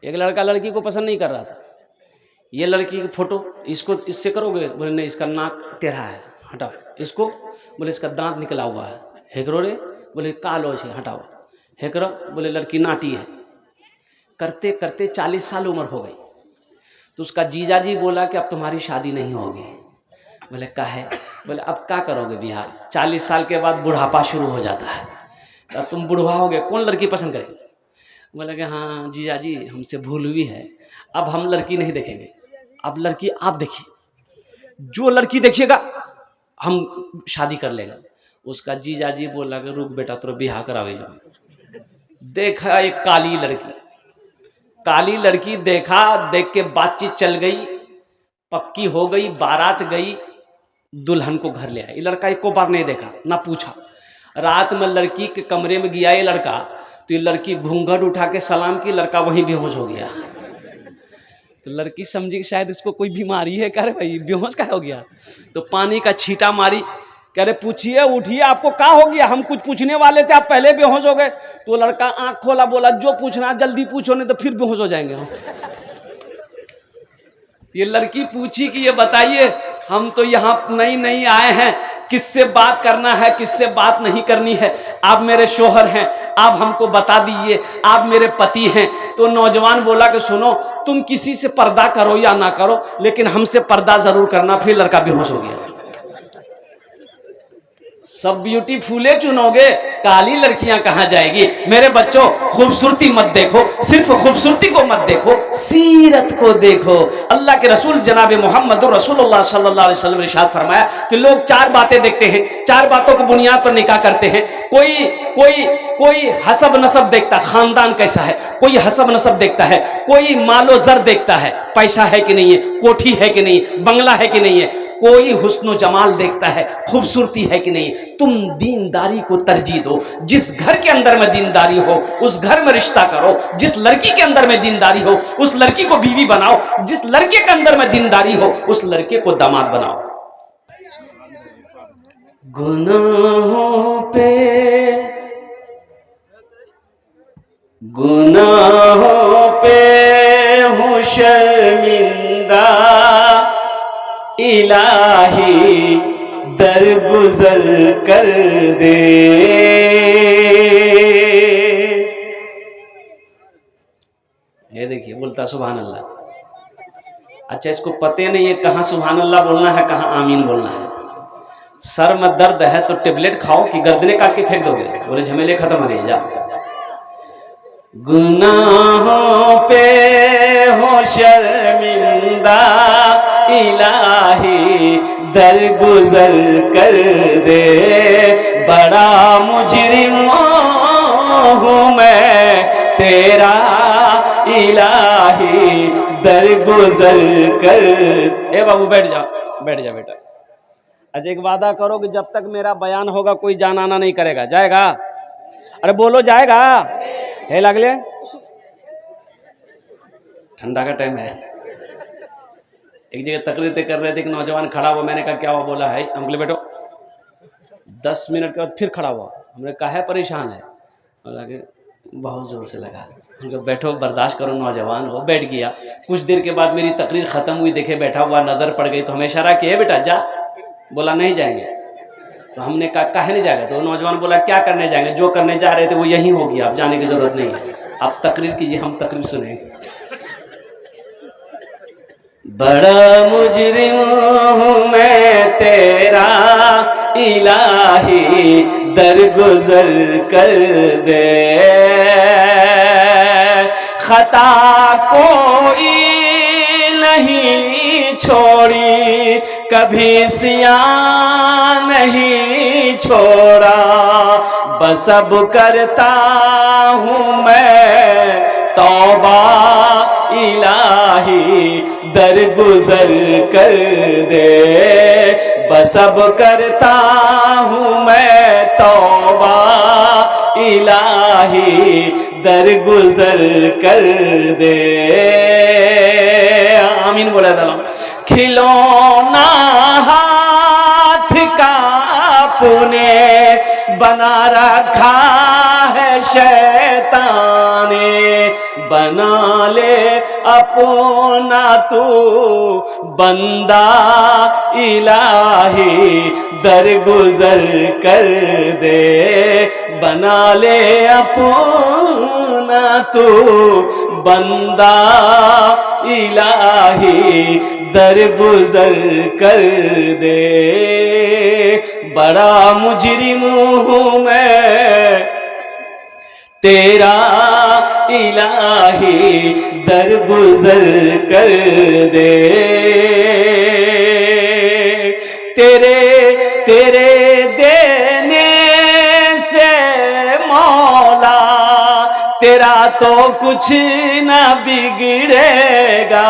एक लड़का लड़की को पसंद नहीं कर रहा था। ये लड़की की फोटो, इसको इससे करोगे? बोले नहीं, इसका नाक टेढ़ा है, हटाओ। इसको बोले इसका दांत निकला हुआ है, हेकरो रे, बोले कालो है, हटाओ। हेकरो, बोले लड़की नाटी है। करते करते 40 साल उम्र हो गई। तो उसका जीजाजी बोला कि अब तुम्हारी शादी नहीं होगी। बोले काहे? बोले अब क्या करोगे बिहार, 40 साल के बाद बुढ़ापा शुरू हो जाता है, अब तुम बुढ़वा होगे, कौन लड़की पसंद करेगी? बोले कि हाँ जीजाजी हमसे भूल हुई है, अब हम लड़की नहीं देखेंगे, अब लड़की आप देखिए, जो लड़की देखिएगा हम शादी कर लेगा। उसका जीजाजी बोला कि रुक बेटा तेरा बिहार करावे जाओ। देखा एक काली लड़की, काली लड़की देखा, देख के बातचीत चल गई, पक्की हो गई, बारात गई, दुल्हन को घर ले आया। ये लड़का एक को बार नहीं देखा ना पूछा। रात में लड़की के कमरे में गया ये लड़का, तो ये लड़की घूंघट उठा के सलाम की, लड़का वहीं बेहोश हो गया। तो लड़की समझी कि शायद इसको कोई बीमारी है, कह रहे भाई बेहोश क्या हो गया? तो पानी का छींटा मारी, कह रहे पूछिए उठिए आपको क्या हो गया, हम कुछ पूछने वाले थे आप पहले बेहोश हो गए। तो लड़का आंख खोला, बोला जो पूछना जल्दी पूछो नहीं तो फिर बेहोश हो जाएंगे हम। ये लड़की पूछी कि ये बताइए हम तो यहाँ नई नई आए हैं, किससे बात करना है किससे बात नहीं करनी है, आप मेरे शोहर हैं, आप हमको बता दीजिए, आप मेरे पति हैं। तो नौजवान बोला कि सुनो तुम किसी से पर्दा करो या ना करो, लेकिन हमसे पर्दा जरूर करना। फिर लड़का बेहोश हो गया। सब ब्यूटीफुले चुनोगे, काली लड़कियां कहां जाएगी? मेरे बच्चों खूबसूरती मत देखो, सिर्फ खूबसूरती को मत देखो, सीरत को देखो। अल्लाह के रसूल जनाब मोहम्मद रसूलुल्लाह सल्लल्लाहु अलैहि वसल्लम ने इरशाद फरमाया कि लोग 4 बातें देखते हैं, 4 बातों की बुनियाद पर निकाह करते हैं। कोई हसब नसब देखता, खानदान कैसा है, कोई हसब नसब देखता है, कोई मालो जर देखता है, पैसा है कि नहीं है, कोठी है कि नहीं है, बंगला है कि नहीं है, कोई हुस्न जमाल देखता है, खूबसूरती है कि नहीं। तुम दीनदारी को तरजीह दो। जिस घर के अंदर में दीनदारी हो उस घर में रिश्ता करो, जिस लड़की के अंदर में दीनदारी हो उस लड़की को बीवी बनाओ, जिस लड़के के अंदर में दीनदारी हो उस लड़के को दामाद बनाओ। गुनाहों पे हूँ शर्मिंदा, इलाही दरगुजर कर दे। ये देखिए बोलता सुभान अल्लाह। अच्छा इसको पते नहीं है कहाँ सुभान अल्लाह बोलना है, कहाँ आमीन बोलना है। सर में दर्द है तो टेबलेट खाओ कि गर्दने काट के फेंक दोगे? बोले झमेले खत्म हो गए, जा। गुनाहों पे हो शर्मिंदा, इलाही दरगुजर कर दे। बड़ा मुजरिम हूँ मैं तेरा, इलाही दरगुजर कर। ए बाबू बैठ जा बेटा। अच्छा एक वादा करो कि जब तक मेरा बयान होगा कोई जान आना नहीं करेगा, जाएगा? अरे बोलो जाएगा? है लगले ठंडा का टाइम है। एक जगह तकरीर कर रहे थे कि नौजवान खड़ा हुआ, मैंने कहा क्या हुआ? बोला है अंकल बेटो। 10 मिनट के बाद फिर खड़ा हुआ, हमने कहा है परेशान है? बोला कि बहुत जोर से लगा। उनको बैठो बर्दाश्त करो, नौजवान हो। बैठ गया। कुछ देर के बाद मेरी तकरीर खत्म हुई, देखे बैठा हुआ नजर पड़ गई तो हमें इशारा किया बेटा जा। बोला नहीं जाएंगे। तो हमने कहा काहे नहीं जाएगा? तो नौजवान बोला क्या करने जाएंगे, जो करने जा रहे थे वो यही हो गया, अब जाने की जरूरत नहीं है, आप तकरीर कीजिए हम तकरीर सुनेंगे। बड़ा मुजरिम हूँ मैं तेरा, इलाही दरगुजर कर दे। खता कोई नहीं छोड़ी, कभी सियान नहीं छोड़ा, बस अब करता हूँ मैं तौबा, इलाही दरगुजर कर दे। बस अब करता हूँ मैं तौबा, इलाही दरगुजर कर दे। आमीन बोला था। खिलौना हाथ का पुने बना रखा है शैतान ने, बना ले अपना तू बंदा इलाही, दरगुजर कर दे। बना ले अपना तू बंदा इलाही, दरगुजर कर दे। बड़ा मुजरिम हूँ मैं तेरा इलाही, दरगुजर कर दे। तेरे तेरे देने से मौला तेरा तो कुछ न बिगड़ेगा।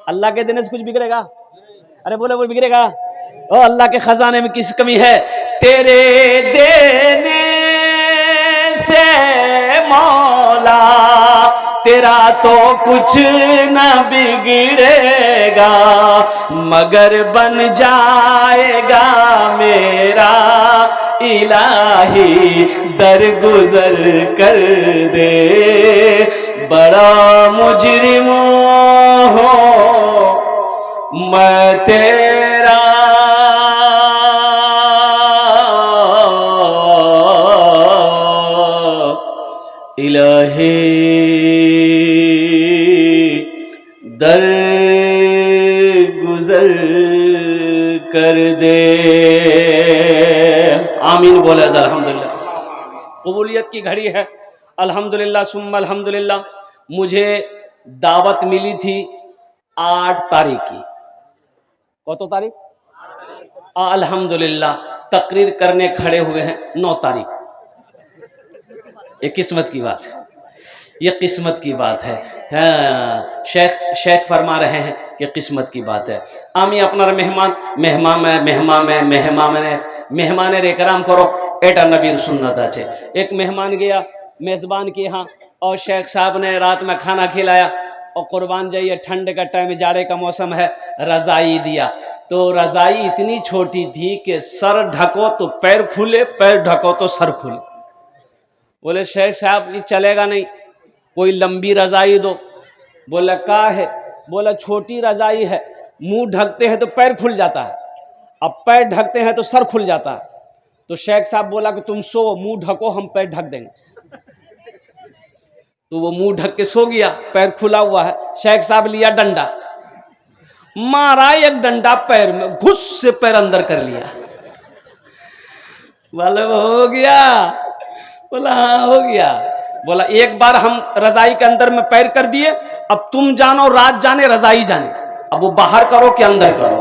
अल्लाह के देने से कुछ बिगड़ेगा? अरे बोले वो बिगड़ेगा? ओ अल्लाह के खजाने में किस कमी है? तेरे देने से मौला तेरा तो कुछ न बिगड़ेगा, मगर बन जाएगा मेरा इलाही, दरगुजर कर दे। बड़ा मुजरिम हो मैं तेरा, इलाही दरगुजर कर दे। आमीन बोले अल्हम्दुलिल्लाह। कबूलियत की घड़ी है, अल्हम्दुलिल्लाह सुम्मा अल्हम्दुलिल्लाह। मुझे दावत मिली थी 8 तारीख की। कौन तारीख? अल्हम्दुलिल्लाह तकरीर करने खड़े हुए हैं 9 तारीख। ये किस्मत की बात है, ये किस्मत की बात है। हाँ, शेख फरमा रहे हैं कि किस्मत की बात है। आमी अपना मेहमान एकराम करो एटा नबीर सुन्नत আছে। एक मेहमान गया मेज़बान के यहाँ और शेख साहब ने रात में खाना खिलाया और कुर्बान जाइए ठंड का टाइम, जाड़े का मौसम है, रज़ाई दिया। तो रज़ाई इतनी छोटी थी कि सर ढको तो पैर खुले, पैर ढको तो सर खुले। बोले शेख साहब ये चलेगा नहीं, कोई लंबी रज़ाई दो। बोला का है? बोला छोटी रज़ाई है, मुंह ढकते हैं तो पैर खुल जाता है, अब पैर ढकते हैं तो सर खुल जाता है। तो शेख साहब बोला कि तुम सो, मुंह ढको, हम पैर ढक देंगे। तो वो मुंह ढक के सो गया, पैर खुला हुआ है। शेख साहब लिया डंडा, मारा एक डंडा पैर में, घुस से पैर अंदर कर लिया। बोले हो गया? बोला हाँ हो गया। बोला एक बार हम रजाई के अंदर में पैर कर दिए, अब तुम जानो, रात जाने, रजाई जाने, अब वो बाहर करो कि अंदर करो।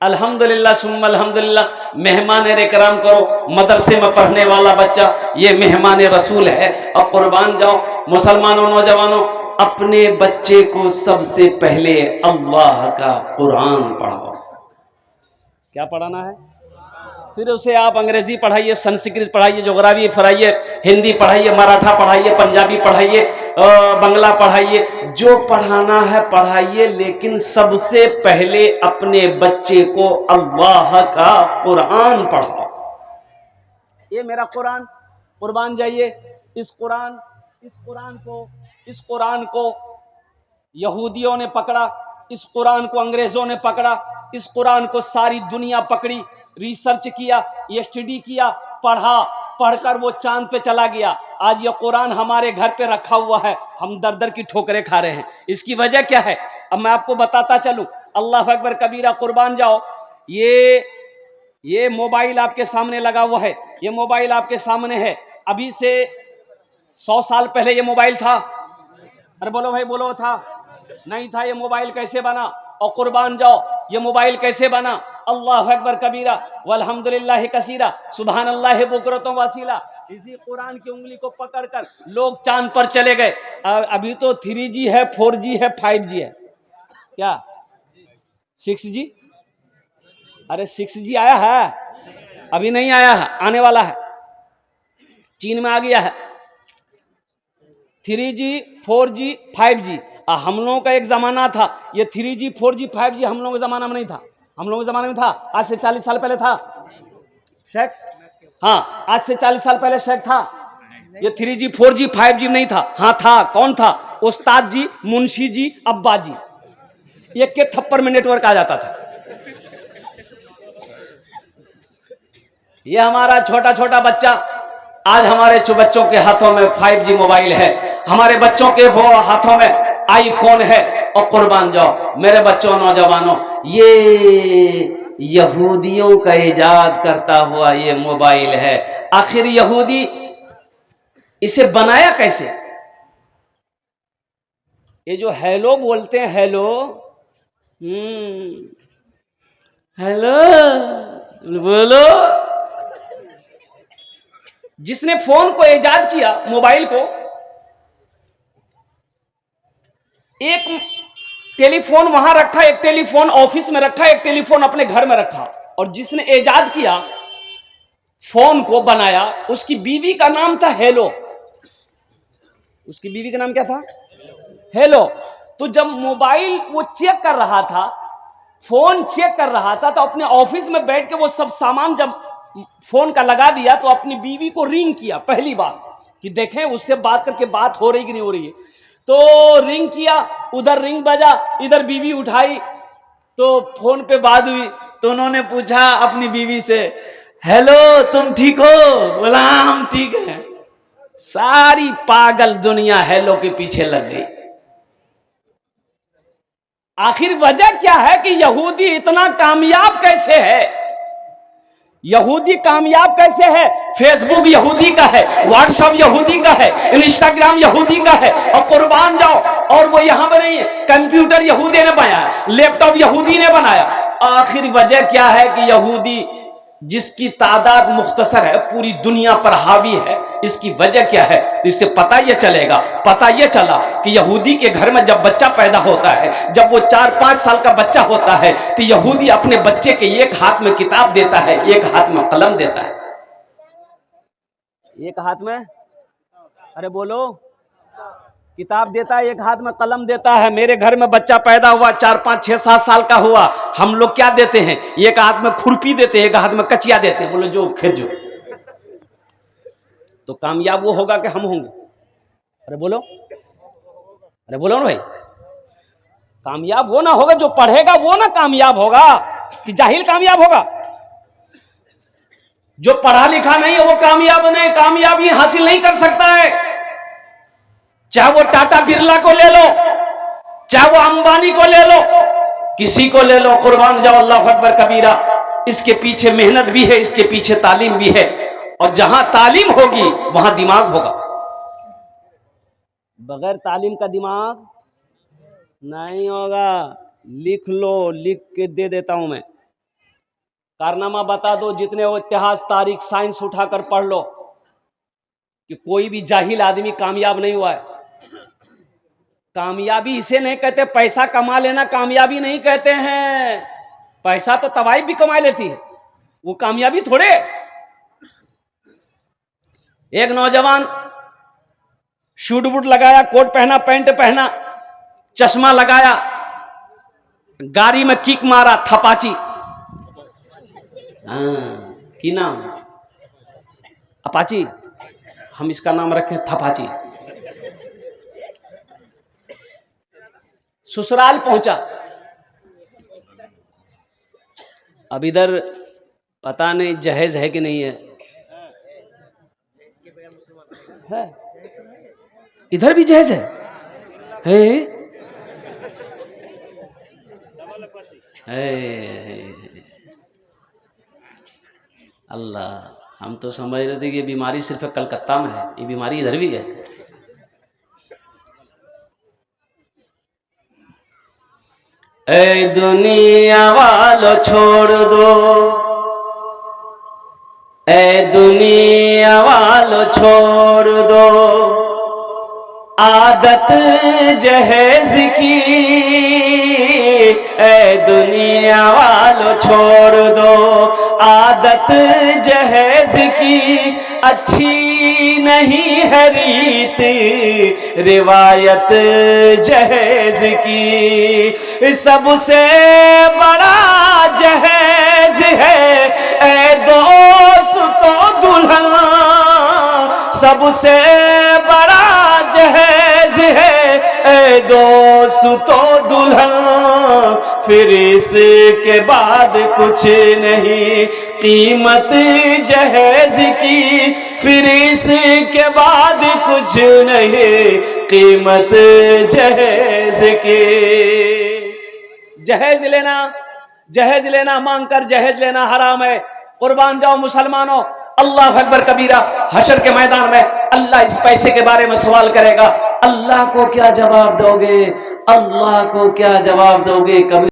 अल्हम्दुलिल्लाह सुम्मा अल्हम्दुलिल्लाह। मेहमान इकराम करो, मदरसे में पढ़ने वाला बच्चा ये मेहमान रसूल है। और कुर्बान जाओ मुसलमानों, नौजवानों, अपने बच्चे को सबसे पहले अल्लाह का कुरान पढ़ाओ। क्या पढ़ाना है? फिर उसे आप अंग्रेजी पढ़ाइए, संस्कृत पढ़ाइए, ज्योग्राफी पढ़ाइए, हिंदी पढ़ाइए, मराठा पढ़ाइए, पंजाबी पढ़ाइए, बंगला पढ़ाइए, जो पढ़ाना है पढ़ाइए, लेकिन सबसे पहले अपने बच्चे को अल्लाह का कुरान पढ़ाओ। ये मेरा कुरान, कुर्बान जाइए। इस कुरान को यहूदियों ने पकड़ा, इस कुरान को अंग्रेजों ने पकड़ा, इस कुरान को सारी दुनिया पकड़ी, रिसर्च किया, स्टडी किया, पढ़ा, पढ़कर वो चांद पे चला गया। आज ये कुरान हमारे घर पे रखा हुआ है, हम दर दर की ठोकरें खा रहे हैं। इसकी वजह क्या है? अब मैं आपको बताता चलूं। अल्लाह अकबर कबीरा, कुर्बान जाओ। ये मोबाइल आपके सामने लगा हुआ है, ये मोबाइल आपके सामने है। अभी से 100 साल पहले ये मोबाइल था? अरे बोलो भाई बोलो, था? नहीं था। ये मोबाइल कैसे बना? और कुर्बान जाओ ये मोबाइल कैसे बना? अल्लाह अकबर कबीरा वल्हम्दुलिल्लाह कसीरा, सुभान अल्लाह बुकरतुम वसीला। इसी कुरान की उंगली को पकड़कर लोग चांद पर चले गए। अभी तो 3G है, 4G है, 5G है। क्या 6G? अरे 6G आया है? अभी नहीं आया है, आने वाला है। चीन में आ गया है 3G, 4G, 5G। हम लोगों का एक जमाना था, ये 3G, 4G, 5G हम लोगों के जमाना में नहीं था। हम लोगों के जमाने में था, आज से 40 साल पहले था शेख। हाँ, आज से 40 साल पहले शेख था। ये 3G 4G 5G नहीं था। हाँ था, कौन था? उस्ताद जी, मुंशी जी, अब्बा जी, एक के थप्पड़ में नेटवर्क आ जाता था। ये हमारा छोटा छोटा बच्चा, आज हमारे बच्चों के हाथों में 5G मोबाइल है, हमारे बच्चों के वो हाथों में आईफोन है। और कुर्बान जाओ मेरे बच्चों, नौजवानों, ये यहूदियों का इजाद करता हुआ ये मोबाइल है। आखिर यहूदी इसे बनाया कैसे? ये जो हेलो बोलते हैं, हेलो, हेलो बोलो, जिसने फोन को इजाद किया, मोबाइल को, एक टेलीफोन वहां रखा, एक टेलीफोन ऑफिस में रखा, एक टेलीफोन अपने घर में रखा। और जिसने इजाद किया, फोन को बनाया, उसकी बीवी का नाम था हेलो। उसकी बीवी का नाम क्या था? हेलो। तो जब मोबाइल वो चेक कर रहा था, फोन चेक कर रहा था, तो अपने ऑफिस में बैठ के वो सब सामान जब फोन का लगा दिया, तो अपनी बीवी को रिंग किया पहली बार कि देखें उससे बात करके बात हो रही कि नहीं हो रही है। तो रिंग किया, उधर रिंग बजा, इधर बीवी उठाई, तो फोन पे बात हुई। तो उन्होंने पूछा अपनी बीवी से, हेलो तुम ठीक हो? बोला हम ठीक हैं। सारी पागल दुनिया हेलो के पीछे लग गई। आखिर वजह क्या है कि यहूदी इतना कामयाब कैसे है? यहूदी कामयाब कैसे है? फेसबुक यहूदी का है, व्हाट्सएप यहूदी का है, इंस्टाग्राम यहूदी का है, और कुर्बान जाओ, और वो यहां पर नहीं है, कंप्यूटर यहूदी ने बनाया, लैपटॉप यहूदी ने बनाया। आखिर वजह क्या है कि यहूदी जिसकी तादाद मुख्तसर है, पूरी दुनिया पर हावी है, इसकी वजह क्या है? तो इससे पता यह चलेगा, पता यह चला कि यहूदी के घर में जब बच्चा पैदा होता है, जब वो 4-5 साल का बच्चा होता है, तो यहूदी अपने बच्चे के एक हाथ में किताब देता है, एक हाथ में कलम देता है। एक हाथ में, अरे बोलो, किताब देता है, एक हाथ में कलम देता है। मेरे घर में बच्चा पैदा हुआ, 4-5-6-7 साल का हुआ, हम लोग क्या देते हैं? एक हाथ में खुरपी देते हैं, एक हाथ में कचिया देते हैं, बोलो जो खेत जो। तो कामयाब वो होगा कि हम होंगे? अरे बोलो, अरे बोलो ना भाई, कामयाब वो ना होगा जो पढ़ेगा, वो ना कामयाब होगा, कि जाहिल कामयाब होगा? जो पढ़ा लिखा नहीं है वो कामयाब नहीं, कामयाबी हासिल नहीं कर सकता है। चाहे वो टाटा बिरला को ले लो, चाहे वो अंबानी को ले लो, किसी को ले लो, कुर्बान जाओ, अल्लाह अकबर कबीरा। इसके पीछे मेहनत भी है, इसके पीछे तालीम भी है, और जहां तालीम होगी वहां दिमाग होगा। बगैर तालीम का दिमाग नहीं होगा। लिख लो, लिख के दे देता हूं मैं, कारनामा बता दो, जितने वो इतिहास, तारीख, साइंस उठाकर पढ़ लो, कि कोई भी जाहिल आदमी कामयाब नहीं हुआ है। कामयाबी इसे नहीं कहते, पैसा कमा लेना कामयाबी नहीं कहते हैं। पैसा तो तवाइफ भी कमा लेती है, वो कामयाबी थोड़े। एक नौजवान शूट बूट लगाया, कोट पहना, पैंट पहना, चश्मा लगाया, गाड़ी में किक मारा, थपाची, की नाम अपाची, हम इसका नाम रखें थपाची। ससुराल पहुंचा, अब इधर पता नहीं जहेज है कि नहीं है, इधर भी जहेज है? अल्लाह, हम तो समझ रहे थे कि ये बीमारी सिर्फ कलकत्ता में है, ये बीमारी इधर भी है। ऐ दुनिया वालों छोड़ दो, ऐ दुनिया वालों छोड़ दो, आदत जहेज की, ऐ दुनिया वालों छोड़ दो, आदत जहेज की, अच्छी नहीं है रीत रिवायत जहेज की, सबसे बड़ा जहेज है ऐ दोस्तों दुल्हन, सबसे बड़ा जहेज है ए दोस्तों दुल्हन, फिर इसके बाद कुछ नहीं कीमत जहेज की, फिर इसके बाद कुछ नहीं कीमत जहेज की। जहेज लेना मांगकर जहेज लेना हराम है। कुर्बान जाओ मुसलमानों, अल्लाह अकबर कबीरा। हशर के मैदान में अल्लाह इस पैसे के बारे में सवाल करेगा। अल्लाह को क्या जवाब दोगे? अल्लाह को क्या जवाब दोगे? कभी